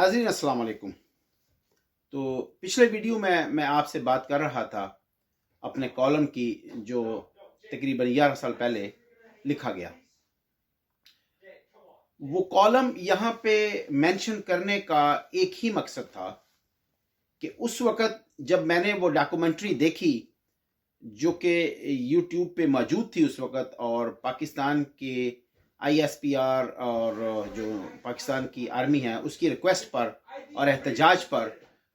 नाज़रीन अस्सलाम वालेकुम। तो पिछले वीडियो में मैं आपसे बात कर रहा था अपने कॉलम की, जो तकरीबन 11 साल पहले लिखा गया। वो कॉलम यहाँ पे मेंशन करने का एक ही मकसद था कि उस वक़्त जब मैंने वो डॉक्यूमेंट्री देखी, जो कि यूट्यूब पे मौजूद थी उस वक़्त, और पाकिस्तान के आईएसपीआर और जो पाकिस्तान की आर्मी है उसकी रिक्वेस्ट पर और एहतजाज पर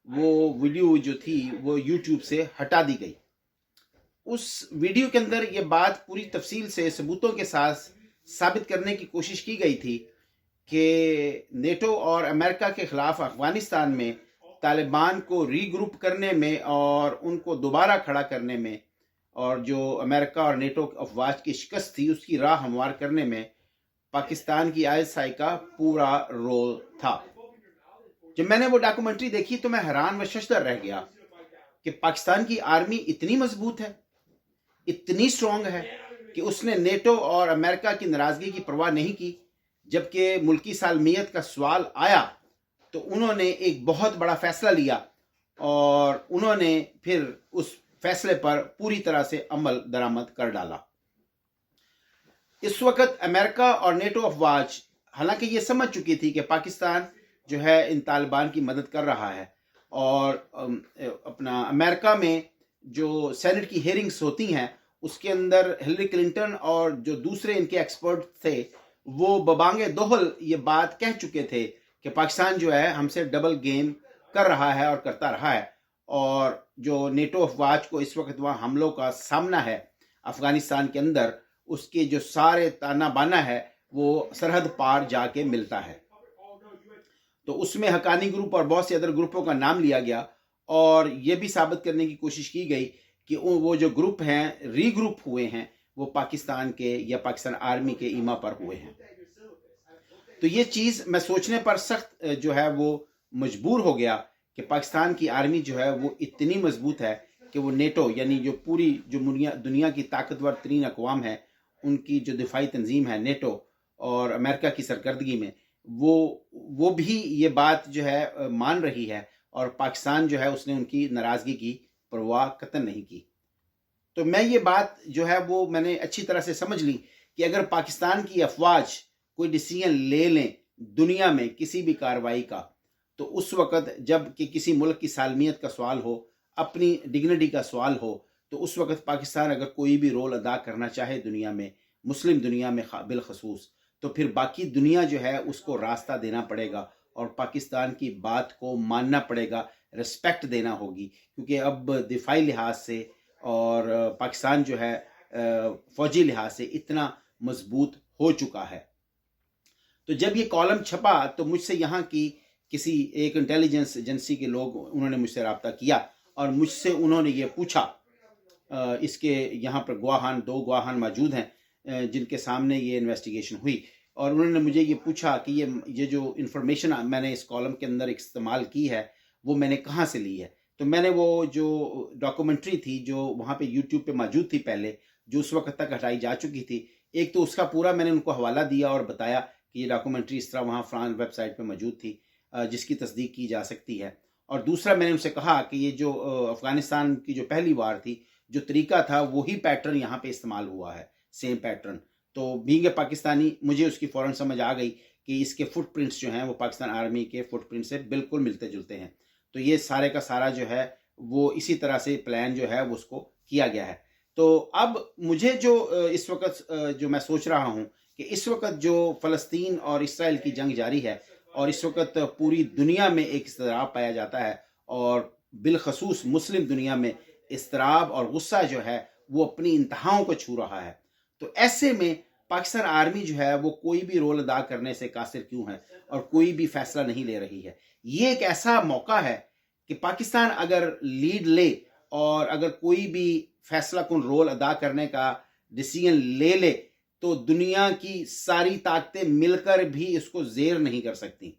वो वीडियो जो थी वो यूट्यूब से हटा दी गई। उस वीडियो के अंदर ये बात पूरी तफसील से सबूतों के साथ साबित करने की कोशिश की गई थी कि नेटो और अमेरिका के खिलाफ अफगानिस्तान में तालिबान को रीग्रुप करने में और उनको दोबारा खड़ा करने में, और जो अमेरिका और नेटो अफवाज की शिकस्त थी उसकी राह हमवार करने में पाकिस्तान की आईएसआई का पूरा रोल था। जब मैंने वो डॉक्यूमेंट्री देखी तो मैं हैरान व शशदर रह गया कि पाकिस्तान की आर्मी इतनी मजबूत है, इतनी स्ट्रांग है कि उसने नेटो और अमेरिका की नाराजगी की परवाह नहीं की। जबकि मुल्की सालमियत का सवाल आया तो उन्होंने एक बहुत बड़ा फैसला लिया और उन्होंने फिर उस फैसले पर पूरी तरह से अमल दरामद कर डाला। इस वक्त अमेरिका और नेटो अफवाज हालांकि ये समझ चुकी थी कि पाकिस्तान जो है इन तालिबान की मदद कर रहा है, और अपना अमेरिका में जो सेनेट की हेयरिंग्स होती हैं उसके अंदर हिलरी क्लिंटन और जो दूसरे इनके एक्सपर्ट थे वो बबांगे दोहल ये बात कह चुके थे कि पाकिस्तान जो है हमसे डबल गेम कर रहा है और करता रहा है, और जो नेटो अफवाज को इस वक्त वहाँ हमलों का सामना है अफगानिस्तान के अंदर, उसके जो सारे ताना बाना है वो सरहद पार जाके मिलता है। तो उसमें हकानी ग्रुप और बहुत से अदर ग्रुपों का नाम लिया गया और ये भी साबित करने की कोशिश की गई कि वो जो ग्रुप हैं रीग्रुप हुए हैं वो पाकिस्तान के या पाकिस्तान आर्मी के ईमा पर हुए हैं। तो ये चीज़ मैं सोचने पर सख्त जो है वो मजबूर हो गया कि पाकिस्तान की आर्मी जो है वो इतनी मजबूत है कि वो नेटो यानी जो पूरी जो दुनिया की ताकतवर तरीन अक़वाम है उनकी जो दिफाई तंजीम है नेटो और अमेरिका की सरकर्दगी में वो भी ये बात जो है मान रही है, और पाकिस्तान जो है उसने उनकी नाराज़गी की परवाह कतई नहीं की। तो मैं ये बात जो है वो मैंने अच्छी तरह से समझ ली कि अगर पाकिस्तान की अफवाज कोई डिसीजन ले लें दुनिया में किसी भी कार्रवाई का, तो उस वक़्त जब कि किसी मुल्क की सालमियत का सवाल हो, अपनी डिग्निटी का सवाल हो, तो उस वक़्त पाकिस्तान अगर कोई भी रोल अदा करना चाहे दुनिया में, मुस्लिम दुनिया में बिलखसूस, तो फिर बाकी दुनिया जो है उसको रास्ता देना पड़ेगा और पाकिस्तान की बात को मानना पड़ेगा, रिस्पेक्ट देना होगी, क्योंकि अब दिफाई लिहाज से और पाकिस्तान जो है फ़ौजी लिहाज से इतना मजबूत हो चुका है। तो जब ये कॉलम छपा तो मुझसे यहाँ की किसी एक इंटेलिजेंस एजेंसी के लोग उन्होंने मुझसे रब्ता किया और मुझसे उन्होंने ये पूछा, इसके यहाँ पर दो गवाहान मौजूद हैं जिनके सामने ये इन्वेस्टिगेशन हुई, और उन्होंने मुझे ये पूछा कि ये जो इन्फॉर्मेशन मैंने इस कॉलम के अंदर इस्तेमाल की है वो मैंने कहाँ से ली है। तो मैंने वो जो डॉक्यूमेंट्री थी जो वहाँ पे यूट्यूब पे मौजूद थी पहले, जो उस वक्त तक हटाई जा चुकी थी, एक तो उसका पूरा मैंने उनको हवाला दिया और बताया कि ये डॉक्यूमेंट्री इस तरह वहाँ फ्रांस वेबसाइट पे मौजूद थी जिसकी तस्दीक की जा सकती है। और दूसरा मैंने उनसे कहा कि ये जो अफ़गानिस्तान की जो पहली वार थी, जो तरीका था वही पैटर्न यहाँ पे इस्तेमाल हुआ है, सेम पैटर्न। तो बीइंग ए पाकिस्तानी मुझे उसकी फ़ौरन समझ आ गई कि इसके फुटप्रिंट्स जो हैं वो पाकिस्तान आर्मी के फुटप्रिंट से बिल्कुल मिलते जुलते हैं। तो ये सारे का सारा जो है वो इसी तरह से प्लान जो है वो उसको किया गया है। तो अब मुझे जो इस वक्त जो मैं सोच रहा हूँ कि इस वक्त जो फ़लस्तीन और इसराइल की जंग जारी है और इस वक्त पूरी दुनिया में एक इज़्तिराब पाया जाता है और बिलखसूस मुस्लिम दुनिया में इज़्तिराब और गुस्सा जो है वो अपनी इंतहाओं को छू रहा है। तो ऐसे में पाकिस्तान आर्मी जो है वो कोई भी रोल अदा करने से कासिर क्यों है और कोई भी फैसला नहीं ले रही है। ये एक ऐसा मौका है कि पाकिस्तान अगर लीड ले और अगर कोई भी फैसला कुन रोल अदा करने का डिसीजन ले ले तो दुनिया की सारी ताकतें मिलकर भी इसको ज़ेर नहीं कर सकती,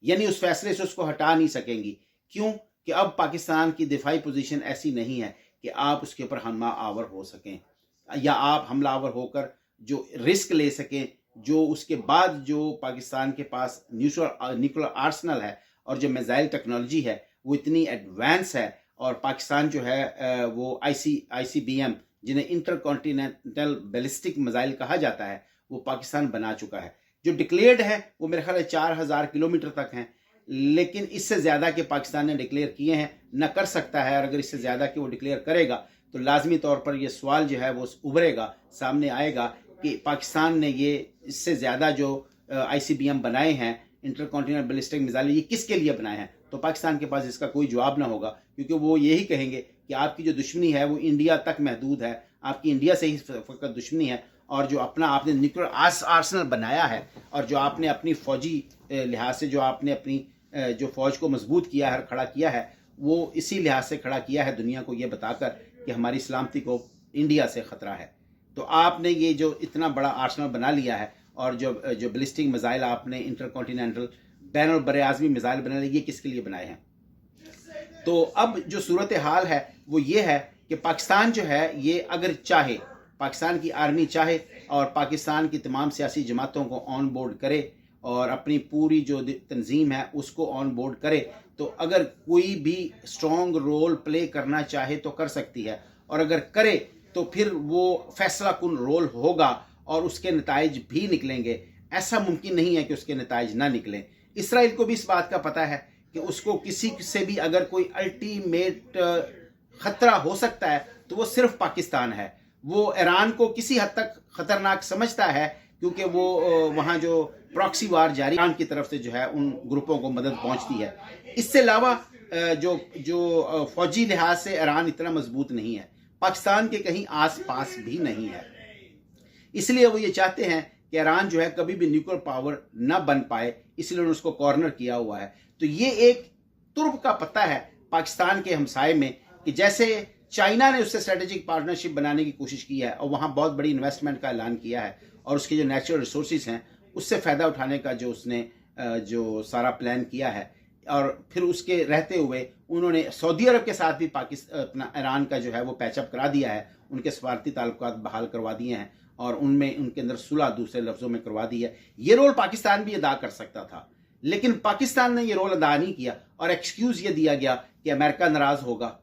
यानी उस फैसले से उसको हटा नहीं सकेंगी। क्यों? कि अब पाकिस्तान की दिफाई पोजीशन ऐसी नहीं है कि आप उसके ऊपर हमला आवर हो सकें या आप हमलावर होकर जो रिस्क ले सकें, जो उसके बाद जो पाकिस्तान के पास न्यूक्लियर आर्सेनल है और जो मिसाइल टेक्नोलॉजी है वो इतनी एडवांस है, और पाकिस्तान जो है वो ICBM जिन्हें इंटर कॉन्टिनेंटल बैलिस्टिक मिसाइल कहा जाता है वो पाकिस्तान बना चुका है। जो डिक्लेयर्ड है वो मेरे ख्याल 4000 किलोमीटर तक हैं, लेकिन इससे ज़्यादा के पाकिस्तान ने डिक्लेयर किए हैं, न कर सकता है। और अगर इससे ज़्यादा के वो डिक्लेयर करेगा तो लाजमी तौर पर ये सवाल जो है वो उभरेगा, सामने आएगा कि पाकिस्तान ने ये इससे ज़्यादा जो ICBM बनाए हैं, इंटर कॉन्टिनेंटल बैलिस्टिक मिसाइल, ये किसके लिए बनाए हैं। तो पाकिस्तान के पास इसका कोई जवाब ना होगा, क्योंकि वो यही कहेंगे कि आपकी जो दुश्मनी है वो इंडिया तक महदूद है, आपकी इंडिया से ही फ़कत दुश्मनी है, और जो अपना आपने न्यूक्लियर आर्सेनल बनाया है, और जो आपने अपनी फ़ौजी लिहाज से जो आपने अपनी जो फ़ौज को मजबूत किया है, खड़ा किया है, वो इसी लिहाज से खड़ा किया है दुनिया को ये बताकर कि हमारी सलामती को इंडिया से ख़तरा है। तो आपने ये जो इतना बड़ा आर्सेनल बना लिया है, और जो बैलिस्टिक मिसाइल आपने इंटर कॉन्टिनेंटल बैन बर आज़मी मिसाइल बना लिए, ये किसके लिए बनाए हैं। तो अब जो सूरत हाल है वो ये है कि पाकिस्तान जो है ये अगर चाहे, पाकिस्तान की आर्मी चाहे और पाकिस्तान की तमाम सियासी जमातों को ऑन बोर्ड करे और अपनी पूरी जो तंजीम है उसको ऑन बोर्ड करे, तो अगर कोई भी स्ट्रॉन्ग रोल प्ले करना चाहे तो कर सकती है, और अगर करे तो फिर वो फैसला कुन रोल होगा और उसके नताइज भी निकलेंगे। ऐसा मुमकिन नहीं है कि उसके नताइज ना निकलें। इसराइल को भी इस बात का पता है कि उसको किसी से भी अगर कोई अल्टीमेट ख़तरा हो सकता है तो वो सिर्फ पाकिस्तान है। वो ईरान को किसी हद तक ख़तरनाक समझता है, क्योंकि वो वहाँ जो प्रॉक्सी वार जारी ईरान की तरफ से जो है उन ग्रुपों को मदद पहुँचती है। इससे अलावा जो फ़ौजी लिहाज से ईरान इतना मजबूत नहीं है, पाकिस्तान के कहीं आस पास भी नहीं है। इसलिए वो ये चाहते हैं कि ईरान जो है कभी भी न्यूक्लियर पावर न बन पाए, इसलिए उन्होंने उसको कॉर्नर किया हुआ है। तो ये एक तुर्क का पता है पाकिस्तान के हमसाए में, कि जैसे चाइना ने उससे स्ट्रेटेजिक पार्टनरशिप बनाने की कोशिश की है और वहाँ बहुत बड़ी इन्वेस्टमेंट का ऐलान किया है, और उसके जो नेचुरल रिसोर्सेज हैं उससे फ़ायदा उठाने का जो उसने जो सारा प्लान किया है, और फिर उसके रहते हुए उन्होंने सऊदी अरब के साथ भी अपना ईरान का जो है वो पैचअप करा दिया है, उनके सफारती ताल्लुकात बहाल करवा दिए हैं, और उनमें उनके अंदर सुलह दूसरे लफ्ज़ों में करवा दी है। ये रोल पाकिस्तान भी अदा कर सकता था, लेकिन पाकिस्तान ने ये रोल अदा नहीं किया, और एक्सक्यूज़ ये दिया गया कि अमेरिका नाराज़ होगा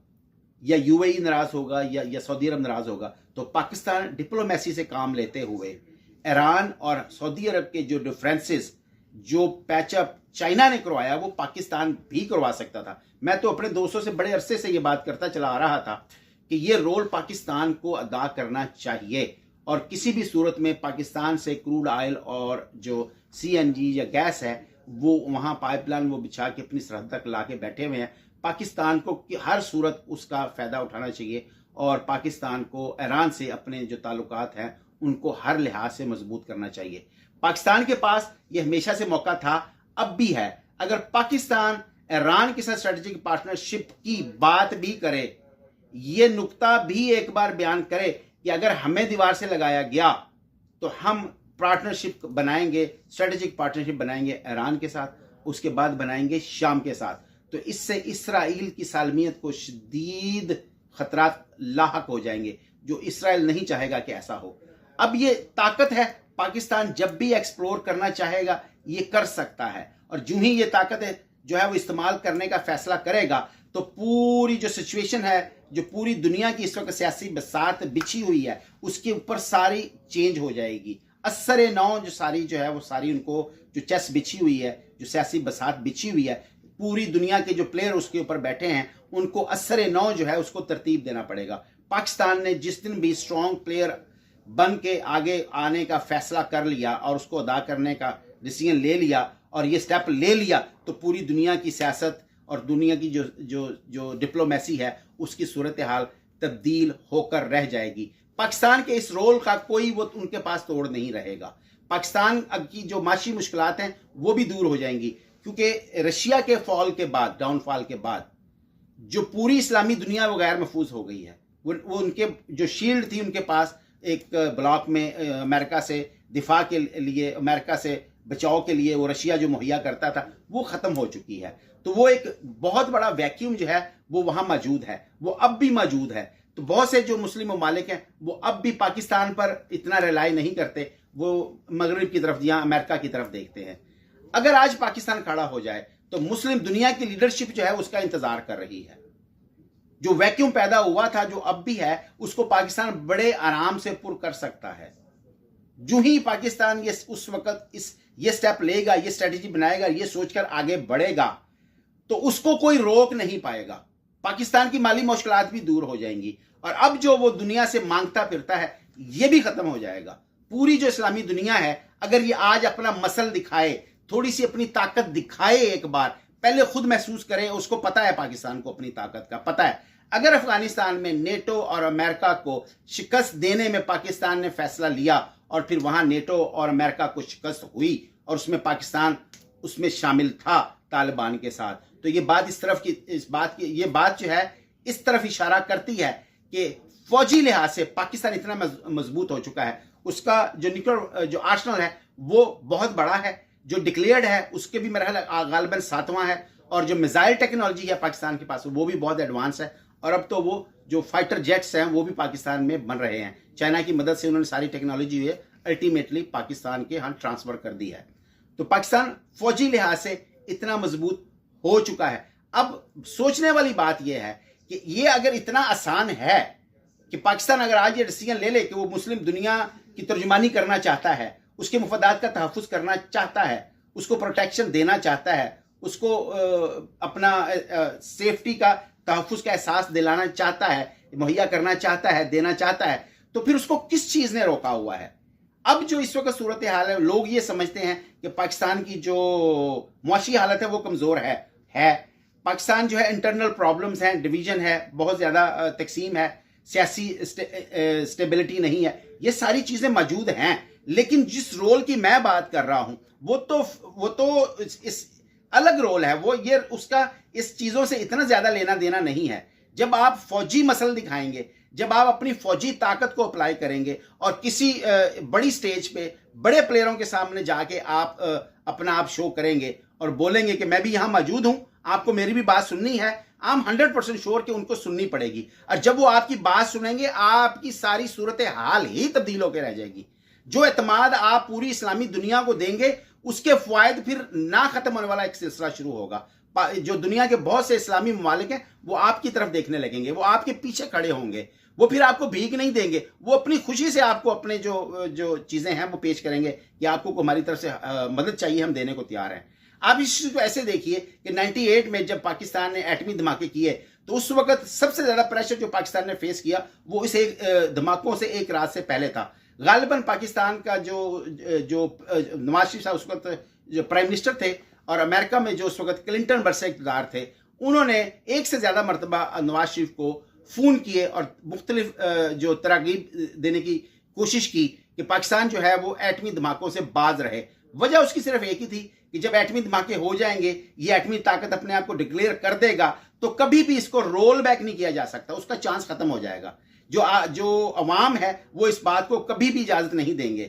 या UAE नाराज़ होगा या सऊदी अरब नाराज़ होगा। तो पाकिस्तान डिप्लोमेसी से काम लेते हुए ईरान और सऊदी अरब के जो डिफरेंसेस, जो पैचअप चाइना ने करवाया, वो पाकिस्तान भी करवा सकता था। मैं तो अपने दोस्तों से बड़े अरसे से ये बात करता चला आ रहा था कि ये रोल पाकिस्तान को अदा करना चाहिए, और किसी भी सूरत में पाकिस्तान से क्रूड ऑयल और जो CNG या गैस है वो वहाँ पाइपलाइन वो बिछा के अपनी सरहद तक ला के बैठे हुए हैं। पाकिस्तान को हर सूरत उसका फ़ायदा उठाना चाहिए, और पाकिस्तान को ईरान से अपने जो ताल्लुकात हैं उनको हर लिहाज से मजबूत करना चाहिए। पाकिस्तान के पास ये हमेशा से मौका था, अब भी है। अगर पाकिस्तान ईरान के साथ स्ट्रेटेजिक पार्टनरशिप की बात भी करे, ये नुक्ता भी एक बार बयान करे कि अगर हमें दीवार से लगाया गया तो हम पार्टनरशिप बनाएंगे, स्ट्रेटेजिक पार्टनरशिप बनाएंगे ईरान के साथ, उसके बाद बनाएंगे शाम के साथ। तो इससे इसराइल की सालमियत को शदीद खतरात लाहक हो जाएंगे, जो इसराइल नहीं चाहेगा कि ऐसा हो। अब ये ताकत है, पाकिस्तान जब भी एक्सप्लोर करना चाहेगा ये कर सकता है, और जो ही ये ताकत है जो है वो इस्तेमाल करने का फैसला करेगा तो पूरी जो सिचुएशन है, जो पूरी दुनिया की इस वक्त सियासी बसात बिछी हुई है, उसके ऊपर सारी चेंज हो जाएगी। असर नौ जो सारी जो है वो सारी उनको जो चेस बिछी हुई है, जो सियासी बसात बिछी हुई है, पूरी दुनिया के जो प्लेयर उसके ऊपर बैठे हैं उनको असर नौ जो है उसको तरतीब देना पड़ेगा। पाकिस्तान ने जिस दिन भी स्ट्रॉन्ग प्लेयर बन के आगे आने का फैसला कर लिया और उसको अदा करने का डिसीजन ले लिया और ये स्टेप ले लिया, तो पूरी दुनिया की सियासत और दुनिया की जो डिप्लोमेसी है उसकी सूरत हाल तब्दील होकर रह जाएगी। पाकिस्तान के इस रोल का कोई वो उनके पास तोड़ नहीं रहेगा। पाकिस्तान की जो माशी मुश्किलात हैं वो भी दूर हो जाएंगी, क्योंकि रशिया के फॉल के बाद, डाउनफॉल के बाद, जो पूरी इस्लामी दुनिया वो गैर महफूज हो गई है। वो उनके जो शील्ड थी उनके पास एक ब्लॉक में अमेरिका से दिफा के लिए, अमेरिका से बचाव के लिए वो रशिया जो मुहैया करता था वो ख़त्म हो चुकी है। तो वो एक बहुत बड़ा वैक्यूम जो है वो वहाँ मौजूद है, वो अब भी मौजूद है। तो बहुत से जो मुस्लिम ममालिक हैं वो अब भी पाकिस्तान पर इतना रिलाई नहीं करते, वो मगरिब की तरफ या अमेरिका की तरफ देखते हैं। अगर आज पाकिस्तान खड़ा हो जाए तो मुस्लिम दुनिया की लीडरशिप जो है उसका इंतजार कर रही है। जो वैक्यूम पैदा हुआ था, जो अब भी है, उसको पाकिस्तान बड़े आराम से पुर कर सकता है। जो ही पाकिस्तान ये उस वक्त ये स्टेप लेगा, ये स्ट्रेटेजी बनाएगा, ये सोचकर आगे बढ़ेगा, तो उसको कोई रोक नहीं पाएगा। पाकिस्तान की माली मुश्किलात भी दूर हो जाएंगी और अब जो वो दुनिया से मांगता फिरता है ये भी खत्म हो जाएगा। पूरी जो इस्लामी दुनिया है, अगर ये आज अपना मसल दिखाए, थोड़ी सी अपनी ताकत दिखाए, एक बार पहले खुद महसूस करे, उसको पता है, पाकिस्तान को अपनी ताकत का पता है। अगर अफगानिस्तान में नेटो और अमेरिका को शिकस्त देने में पाकिस्तान ने फैसला लिया और फिर वहां नेटो और अमेरिका को शिकस्त हुई और उसमें पाकिस्तान उसमें शामिल था तालिबान के साथ, तो ये बात ये बात जो है इस तरफ इशारा करती है कि फौजी लिहाज से पाकिस्तान इतना मजबूत हो चुका है, उसका जो न्यूक्लियर जो आर्सेनल है वो बहुत बड़ा है, जो डिक्लेयर्ड है उसके भी मेरा ख्याल गालिबन 7वां है, और जो मिसाइल टेक्नोलॉजी है पाकिस्तान के पास वो भी बहुत एडवांस है। और अब तो वो जो फाइटर जेट्स हैं वो भी पाकिस्तान में बन रहे हैं। चाइना की मदद से उन्होंने सारी टेक्नोलॉजी अल्टीमेटली पाकिस्तान के यहाँ ट्रांसफर कर दी है। तो पाकिस्तान फौजी लिहाज से इतना मजबूत हो चुका है। अब सोचने वाली बात यह है कि ये अगर इतना आसान है कि पाकिस्तान अगर आज ये डिसीजन ले ले कि वो मुस्लिम दुनिया की तर्जुमानी करना चाहता है, उसके मुफादात का तहफ़्फ़ुज़ करना चाहता है, उसको प्रोटेक्शन देना चाहता है, उसको अपना सेफ्टी का तहफ़्फ़ुज़ का एहसास दिलाना चाहता है, मुहैया करना चाहता है, देना चाहता है, तो फिर उसको किस चीज़ ने रोका हुआ है? अब जो इस वक्त सूरत हाल है, लोग ये समझते हैं कि पाकिस्तान की जो मुआशी हालत है वो कमज़ोर है। पाकिस्तान जो है इंटरनल प्रॉब्लम्स हैं, डिवीज़न है, बहुत ज़्यादा तकसीम है, सियासी स्टेबिलिटी नहीं है, ये सारी चीज़ें मौजूद हैं। लेकिन जिस रोल की मैं बात कर रहा हूँ वो तो इस अलग रोल है, वो ये उसका इस चीज़ों से इतना ज़्यादा लेना देना नहीं है। जब आप फौजी मसल दिखाएंगे, जब आप अपनी फौजी ताकत को अप्लाई करेंगे और किसी बड़ी स्टेज पे बड़े प्लेयरों के सामने जाके आप अपना आप शो करेंगे और बोलेंगे कि मैं भी यहाँ मौजूद हूँ, आपको मेरी भी बात सुननी है, I'm 100% श्योर कि उनको सुननी पड़ेगी। और जब वो आपकी बात सुनेंगे, आपकी सारी सूरत हाल ही तब्दील होकर रह जाएगी। जो एतमाद आप पूरी इस्लामी दुनिया को देंगे, उसके फ़वायद फिर ना ख़त्म होने वाला एक सिलसिला शुरू होगा। जो दुनिया के बहुत से इस्लामी ममालिक हैं वो आपकी तरफ देखने लगेंगे, वो आपके पीछे खड़े होंगे, वो फिर आपको भीख नहीं देंगे, वो अपनी खुशी से आपको अपने जो चीज़ें हैं वो पेश करेंगे कि आपको हमारी तरफ से मदद चाहिए, हम देने को तैयार हैं। आप इस चीज़ को ऐसे देखिए कि 98 में जब पाकिस्तान ने एटमी धमाके किए तो उस वक्त सबसे ज़्यादा प्रेशर जो पाकिस्तान ने फेस किया वो इस धमाकों से एक रात से पहले था। गालिबन पाकिस्तान का जो नवाज शरीफ साहब उस वक्त जो प्राइम मिनिस्टर थे और अमेरिका में जो उस वक्त क्लिंटन बरसे इक़्तिदार थे, उन्होंने एक से ज़्यादा मरतबा नवाज शरीफ को फ़ोन किए और मुख्तलिफ जो तरगीब देने की कोशिश की कि पाकिस्तान जो है वो एटमी धमाकों से बाज रहे। वजह उसकी सिर्फ एक ही थी कि जब एटमी धमाके हो जाएंगे, ये एटमी ताकत अपने आप को डिक्लेयर कर देगा तो कभी भी इसको रोल बैक नहीं किया जा सकता, उसका चांस खत्म हो जाएगा। जो अवाम है वो इस बात को कभी भी इजाज़त नहीं देंगे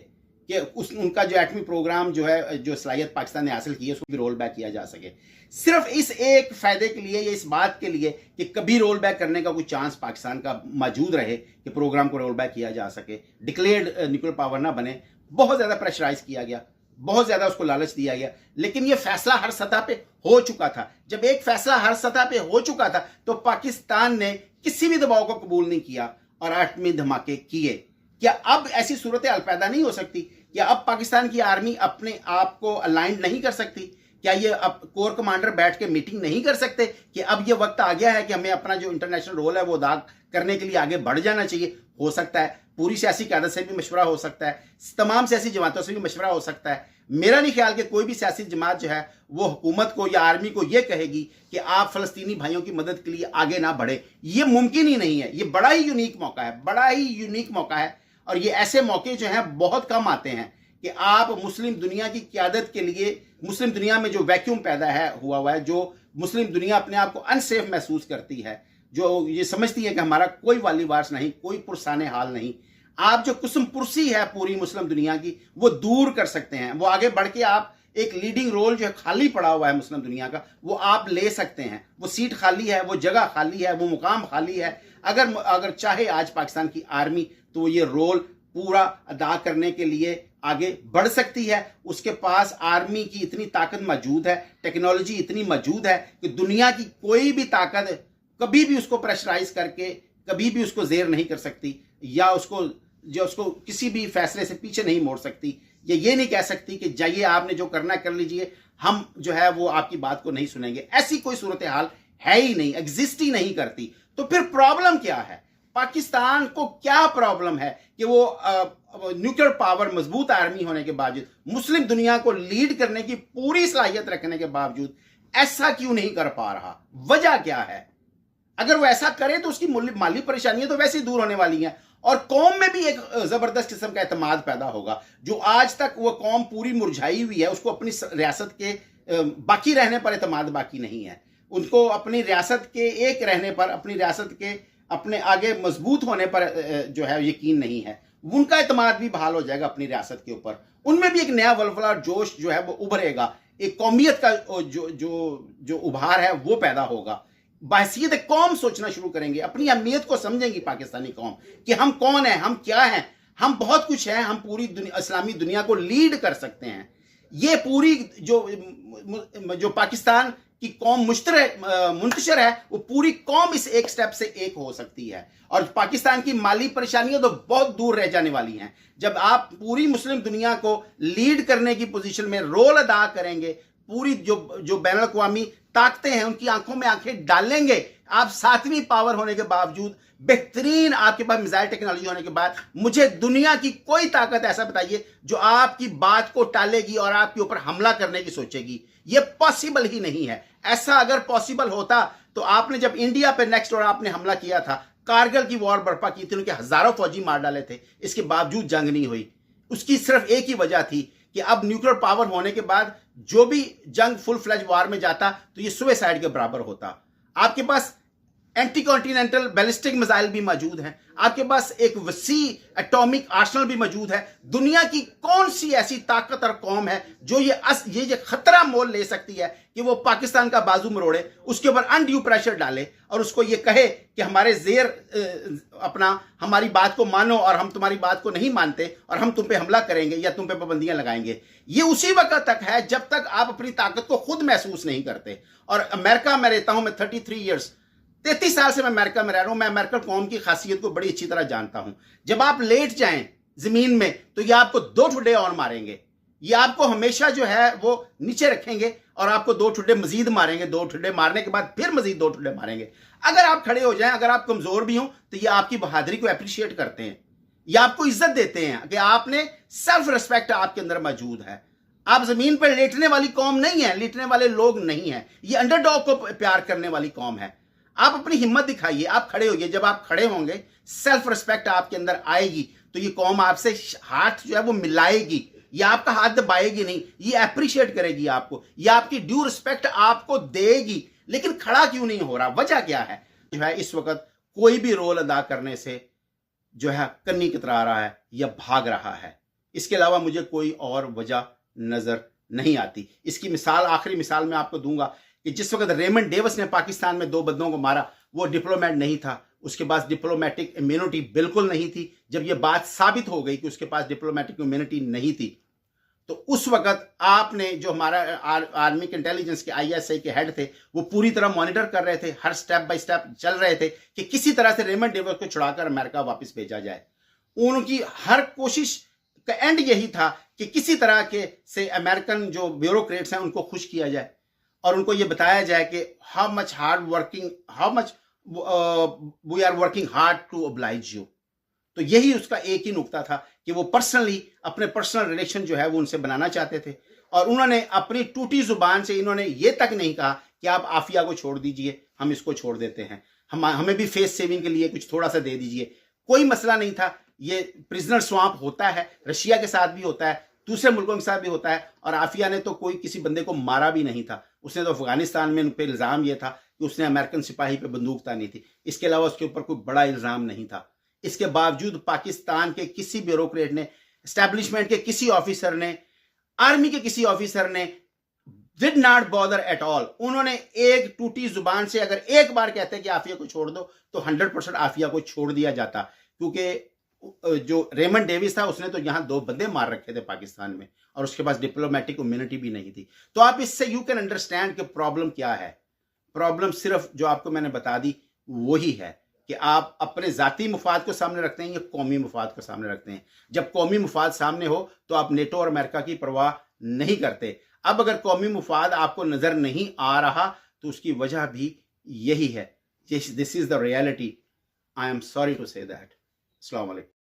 कि उनका जो एटमी प्रोग्राम जो है, जो सलाहियत पाकिस्तान ने हासिल की है, उसको भी रोल बैक किया जा सके। सिर्फ इस एक फ़ायदे के लिए या इस बात के लिए कि कभी रोल बैक करने का कोई चांस पाकिस्तान का मौजूद रहे कि प्रोग्राम को रोल बैक किया जा सके, डिक्लेयर्ड न्यूक्लियर पावर ना बने, बहुत ज़्यादा प्रेशराइज किया गया, बहुत ज़्यादा उसको लालच दिया गया। लेकिन ये फैसला हर सतह पे हो चुका था। जब एक फैसला हर सतह पे हो चुका था तो पाकिस्तान ने किसी भी दबाव को कबूल नहीं किया और एटमी धमाके किए। क्या अब ऐसी सूरत हाल पैदा नहीं हो सकती? क्या अब पाकिस्तान की आर्मी अपने आप को अलाइंड नहीं कर सकती? क्या ये अब कोर कमांडर बैठ के मीटिंग नहीं कर सकते कि अब ये वक्त आ गया है कि हमें अपना जो इंटरनेशनल रोल है वो अदा करने के लिए आगे बढ़ जाना चाहिए? हो सकता है पूरी सियासी क़यादत से भी मशवरा हो सकता है, तमाम सियासी जमातों से भी मशवरा हो सकता है। मेरा नहीं ख्याल कि कोई भी सियासी जमात जो है वो हुकूमत को या आर्मी को ये कहेगी कि आप फ़लस्तीनी भाइयों की मदद के लिए आगे ना बढ़े। ये मुमकिन ही नहीं है। ये बड़ा ही यूनिक मौका है, बड़ा ही यूनिक मौका है। और ये ऐसे मौके जो हैं बहुत कम आते हैं कि आप मुस्लिम दुनिया की क़यादत के लिए, मुस्लिम दुनिया में जो वैक्यूम पैदा हुआ है, जो मुस्लिम दुनिया अपने आप को अनसेफ महसूस करती है, जो ये समझती है कि हमारा कोई वाली वारस नहीं, कोई पुरसाने हाल नहीं, आप जो कुस्म पुरसी है पूरी मुस्लिम दुनिया की वो दूर कर सकते हैं। वो आगे बढ़ के आप एक लीडिंग रोल जो है खाली पड़ा हुआ है मुस्लिम दुनिया का, वो आप ले सकते हैं। वो सीट खाली है, वो जगह खाली है, वो मुकाम खाली है। अगर चाहे आज पाकिस्तान की आर्मी तो ये रोल पूरा अदा करने के लिए आगे बढ़ सकती है। उसके पास आर्मी की इतनी ताकत मौजूद है, टेक्नोलॉजी इतनी मौजूद है कि दुनिया की कोई भी ताकत कभी भी उसको प्रेशराइज करके कभी भी उसको जेर नहीं कर सकती, या उसको किसी भी फैसले से पीछे नहीं मोड़ सकती, या ये नहीं कह सकती कि जाइए आपने जो करना कर लीजिए, हम जो है वो आपकी बात को नहीं सुनेंगे। ऐसी कोई सूरत हाल है ही नहीं, एग्जिस्ट ही नहीं करती। तो फिर प्रॉब्लम क्या है? पाकिस्तान को क्या प्रॉब्लम है कि वो न्यूक्लियर पावर, मजबूत आर्मी होने के बावजूद, मुस्लिम दुनिया को लीड करने की पूरी सलाहियत रखने के बावजूद ऐसा क्यों नहीं कर पा रहा? वजह क्या है? अगर वो ऐसा करे तो उसकी माली परेशानियां तो वैसे ही दूर होने वाली हैं, और कौम में भी एक जबरदस्त किस्म का एतमाद पैदा होगा। जो आज तक वो कौम पूरी मुरझाई हुई है, उसको अपनी रियासत के बाकी रहने पर एतमाद बाकी नहीं है, उनको अपनी रियासत के एक रहने पर, अपनी रियासत के अपने आगे मजबूत होने पर जो है यकीन नहीं है। उनका एतमाद भी बहाल हो जाएगा अपनी रियासत के ऊपर। उनमें भी एक नया वलवला और जोश जो है वो उभरेगा, एक कौमियत का जो उभार है वो पैदा होगा। बहसीयत कौम सोचना शुरू करेंगे, अपनी अहमियत को समझेंगी पाकिस्तानी कौम कि हम कौन है, हम क्या हैं, हम बहुत कुछ है, हम पूरी इस्लामी दुनिया को लीड कर सकते हैं। ये पूरी जो पाकिस्तान की कौम मुंतशिर है, वो पूरी कौम इस एक स्टेप से एक हो सकती है। और पाकिस्तान की माली परेशानियां तो बहुत दूर रह जाने वाली हैं जब आप पूरी मुस्लिम दुनिया को लीड करने की पोजीशन में रोल अदा करेंगे। पूरी जो बैनुल अक़वामी ताकतें हैं उनकी आंखों में आंखें डालेंगे। आप 7वीं पावर होने के बावजूद, बेहतरीन आपके पास मिसाइल टेक्नोलॉजी होने के बाद, मुझे दुनिया की कोई ताकत ऐसा बताइए जो आपकी बात को टालेगी और आपके ऊपर हमला करने की सोचेगी। यह पॉसिबल ही नहीं है। ऐसा अगर पॉसिबल होता तो आपने जब इंडिया पे नेक्स्ट और आपने हमला किया था, कारगिल की वॉर बर्पा की थी, उनके हजारों फौजी मार डाले थे, इसके बावजूद जंग नहीं हुई। उसकी सिर्फ एक ही वजह थी कि अब न्यूक्लियर पावर होने के बाद जो भी जंग फुल फ्लैज वार में जाता तो ये सुसाइड के बराबर होता। आपके पास एंटी कॉन्टिनेंटल बैलिस्टिक मिसाइल भी मौजूद हैं, आपके पास एक वसी एटॉमिक आर्सनल भी मौजूद है। दुनिया की कौन सी ऐसी ताकत और कौम है जो ये खतरा मोल ले सकती है कि वो पाकिस्तान का बाजू मरोड़े, उसके ऊपर अनड्यू प्रेशर डाले और उसको ये कहे कि हमारे हमारी बात को मानो और हम तुम्हारी बात को नहीं मानते और हम तुम पे हमला करेंगे या तुम पे पाबंदियां लगाएंगे। ये उसी वक्त तक है जब तक आप अपनी ताकत को खुद महसूस नहीं करते। और अमेरिका में रहता हूं मैं 33 ईयर्स, 33 साल से मैं अमेरिका में रह रहा हूं। मैं अमेरिकन कौम की खासियत को बड़ी अच्छी तरह जानता हूं। जब आप लेट जाएं जमीन में तो ये आपको 2 ठुड्डे और मारेंगे, ये आपको हमेशा जो है वो नीचे रखेंगे और आपको 2 ठुड्डे मजीद मारेंगे। 2 ठुड्डे मारने के बाद फिर मजीद 2 ठुड्डे मारेंगे। अगर आप खड़े हो जाएं, अगर आप कमजोर भी हो तो ये आपकी बहादुरी को अप्रिशिएट करते हैं, ये आपको इज्जत देते हैं कि आपने सेल्फ रिस्पेक्ट आपके अंदर मौजूद है। आप जमीन पर लेटने वाली कौम नहीं है, लेटने वाले लोग नहीं है, ये अंडरडॉग को प्यार करने वाली कौम है। आप अपनी हिम्मत दिखाइए, आप खड़े होइए। जब आप खड़े होंगे, सेल्फ रिस्पेक्ट आपके अंदर आएगी तो ये कौम आपसे हाथ जो है वो मिलाएगी, ये आपका हाथ दबाएगी नहीं, ये अप्रिशिएट करेगी आपको, ये आपकी ड्यू रिस्पेक्ट आपको देगी। लेकिन खड़ा क्यों नहीं हो रहा? वजह क्या है? जो है इस वक्त कोई भी रोल अदा करने से जो है कन्नी कतरा रहा है या भाग रहा है। इसके अलावा मुझे कोई और वजह नजर नहीं आती। इसकी मिसाल, आखिरी मिसाल मैं आपको दूंगा कि जिस वक्त रेमंड डेविस ने पाकिस्तान में 2 बंदों को मारा, वो डिप्लोमेट नहीं था, उसके पास डिप्लोमेटिक इम्यूनिटी बिल्कुल नहीं थी। जब यह बात साबित हो गई कि उसके पास डिप्लोमेटिक इम्यूनिटी नहीं थी, तो उस वक्त आपने जो हमारा आर्मी के इंटेलिजेंस के ISI के हेड थे, वो पूरी तरह मॉनिटर कर रहे थे, हर स्टेप बाय स्टेप चल रहे थे कि किसी तरह से रेमंड डेविस को छुड़ाकर अमेरिका वापस भेजा जाए। उनकी हर कोशिश का एंड यही था कि किसी तरह के से अमेरिकन जो ब्यूरोक्रेट्स हैं उनको खुश किया जाए और उनको ये बताया जाए कि how much we are working hard to oblige you. तो यही उसका एक ही नुक्ता था कि वो पर्सनली अपने पर्सनल रिलेशन जो है वो उनसे बनाना चाहते थे। और उन्होंने अपनी टूटी जुबान से इन्होंने ये तक नहीं कहा कि आप आफिया को छोड़ दीजिए, हम इसको छोड़ देते हैं, हमें भी फेस सेविंग के लिए कुछ थोड़ा सा दे दीजिए। कोई मसला नहीं था। ये प्रिजनर स्वाम्प होता है, रशिया के साथ भी होता है, दूसरे मुल्कों के साथ भी होता है। और आफिया ने तो कोई किसी बंदे को मारा भी नहीं था। उसने तो अफगानिस्तान में उन पर इल्जाम यह था कि उसने अमेरिकन सिपाही पे बंदूक तानी थी, इसके अलावा उसके ऊपर कोई बड़ा इल्जाम नहीं था। इसके बावजूद पाकिस्तान के किसी ब्यूरोक्रेट ने, एस्टैब्लिशमेंट के किसी ऑफिसर ने, आर्मी के किसी ऑफिसर ने did not bother at all. उन्होंने एक टूटी जुबान से अगर एक बार कहते कि आफिया को छोड़ दो तो 100% आफिया को छोड़ दिया जाता, क्योंकि जो रेमंड डेविस था उसने तो यहाँ 2 बंदे मार रखे थे पाकिस्तान में, और उसके पास डिप्लोमेटिक इम्यूनिटी भी नहीं थी। तो आप इससे यू कैन अंडरस्टैंड कि प्रॉब्लम क्या है। प्रॉब्लम सिर्फ जो आपको मैंने बता दी वही है कि आप अपने जाती मुफाद को सामने रखते हैं या कौमी मुफाद को सामने रखते हैं। जब कौमी मुफाद सामने हो तो आप नेटो और अमेरिका की परवाह नहीं करते। अब अगर कौमी मुफाद आपको नजर नहीं आ रहा तो उसकी वजह भी यही है। This is the reality. I am sorry to say that. अस्सलाम वालेकुम।